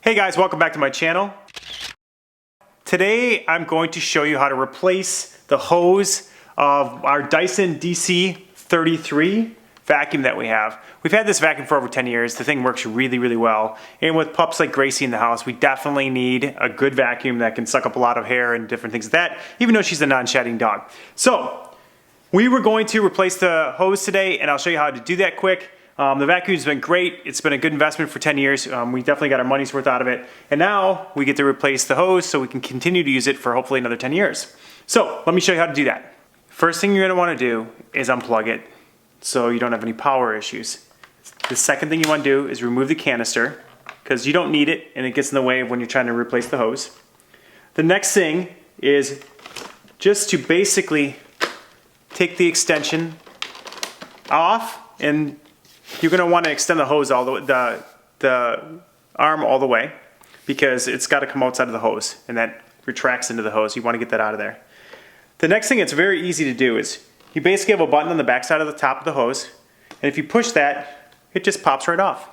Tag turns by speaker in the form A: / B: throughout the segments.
A: Hey guys, welcome back to my channel. Today I'm going to show you how to replace the hose of our Dyson DC33 vacuum that we have. We've had this vacuum for over 10 years. The thing works really well. And with pups like Gracie in the house, we definitely need a good vacuum that can suck up a lot of hair and different things like that, even though she's a non-shedding dog. So we were going to replace the hose today, and I'll show you how to do that quick. The vacuum's been great. It's been a good investment for 10 years. We definitely got our money's worth out of it. And now we get to replace the hose so we can continue to use it for hopefully another 10 years. So let me show you how to do that. First thing you're gonna wanna do is unplug it so you don't have any power issues. The second thing you wanna do is remove the canister because you don't need it and it gets in the way when you're trying to replace the hose. The next thing is just to basically take the extension off, and you're going to want to extend the hose all the arm all the way, because it's got to come outside of the hose and that retracts into the hose. You want to get that out of there. The next thing that's very easy to do is you basically have a button on the back side of the top of the hose, and if you push that, it just pops right off.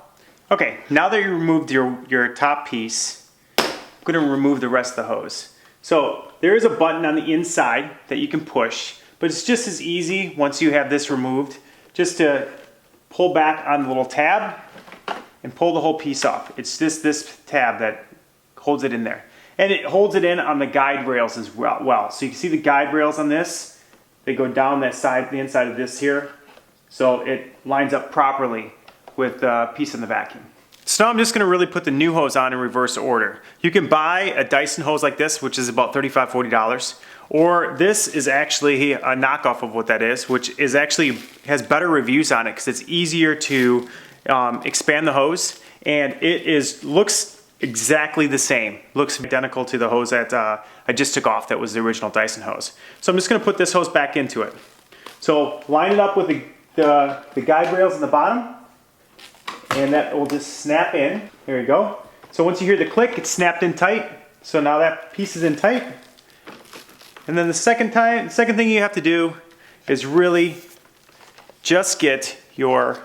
A: Okay, now that you removed your top piece, I'm going to remove the rest of the hose. So there is a button on the inside that you can push, but it's just as easy once you have this removed just to pull back on the little tab and pull the whole piece off. It's just this tab that holds it in there. And it holds it in on the guide rails as well. So you can see the guide rails on this. They go down that side, the inside of this here. So it lines up properly with the piece in the vacuum. So now I'm just gonna really put the new hose on in reverse order. You can buy a Dyson hose like this, which is about $35, $40. Or this is actually a knockoff of what that is, which is actually has better reviews on it because it's easier to expand the hose, and it looks exactly the same. Looks identical to the hose that I just took off that was the original Dyson hose. So I'm just going to put this hose back into it. So line it up with the guide rails in the bottom, and that will just snap in. There you go. So once you hear the click, it's snapped in tight. So now that piece is in tight. And then the second thing you have to do is really just get your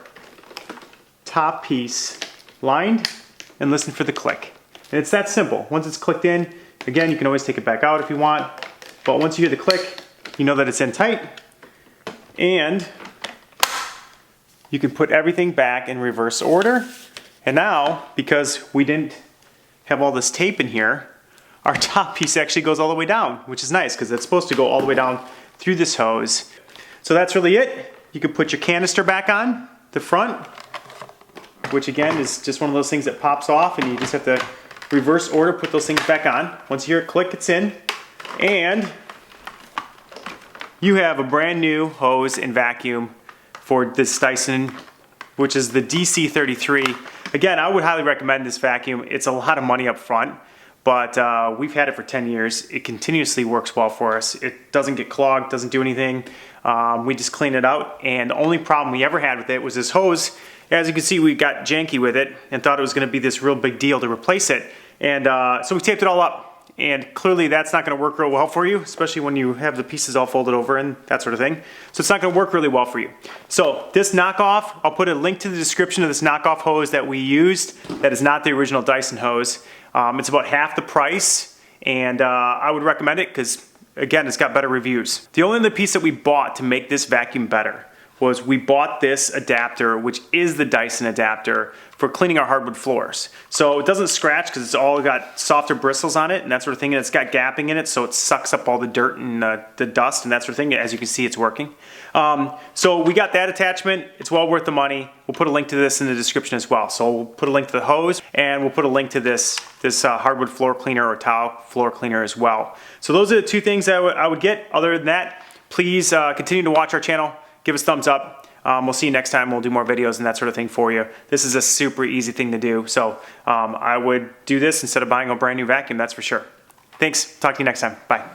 A: top piece lined and listen for the click. And it's that simple. Once it's clicked in, again, you can always take it back out if you want, but once you hear the click, you know that it's in tight, and you can put everything back in reverse order. And now, because we didn't have all this tape in here, our top piece actually goes all the way down, which is nice because it's supposed to go all the way down through this hose. So that's really it. You can put your canister back on the front, which again is just one of those things that pops off, and you just have to reverse order, put those things back on. Once you hear it click, it's in, and you have a brand new hose and vacuum for this Dyson, which is the DC33. Again, I would highly recommend this vacuum. It's a lot of money up front, but we've had it for 10 years. It continuously works well for us. It doesn't get clogged, doesn't do anything. We just clean it out, and the only problem we ever had with it was this hose. As you can see, we got janky with it and thought it was gonna be this real big deal to replace it. And so we taped it all up. And clearly that's not gonna work real well for you, especially when you have the pieces all folded over and that sort of thing. So it's not gonna work really well for you. So this knockoff, I'll put a link to the description of this knockoff hose that we used that is not the original Dyson hose. It's about half the price, and I would recommend it because, again, it's got better reviews. The only other piece that we bought to make this vacuum better was we bought this adapter, which is the Dyson adapter for cleaning our hardwood floors. So it doesn't scratch because it's all got softer bristles on it and that sort of thing, and it's got gapping in it, so it sucks up all the dirt and the dust and that sort of thing. As you can see, it's working. So we got that attachment. It's well worth the money. We'll put a link to this in the description as well. So we'll put a link to the hose, and we'll put a link to this hardwood floor cleaner or tile floor cleaner as well. So those are the two things I would get. Other than that, please continue to watch our channel. Give us a thumbs up. We'll see you next time. We'll do more videos and that sort of thing for you. This is a super easy thing to do. So I would do this instead of buying a brand new vacuum, that's for sure. Thanks. Talk to you next time. Bye.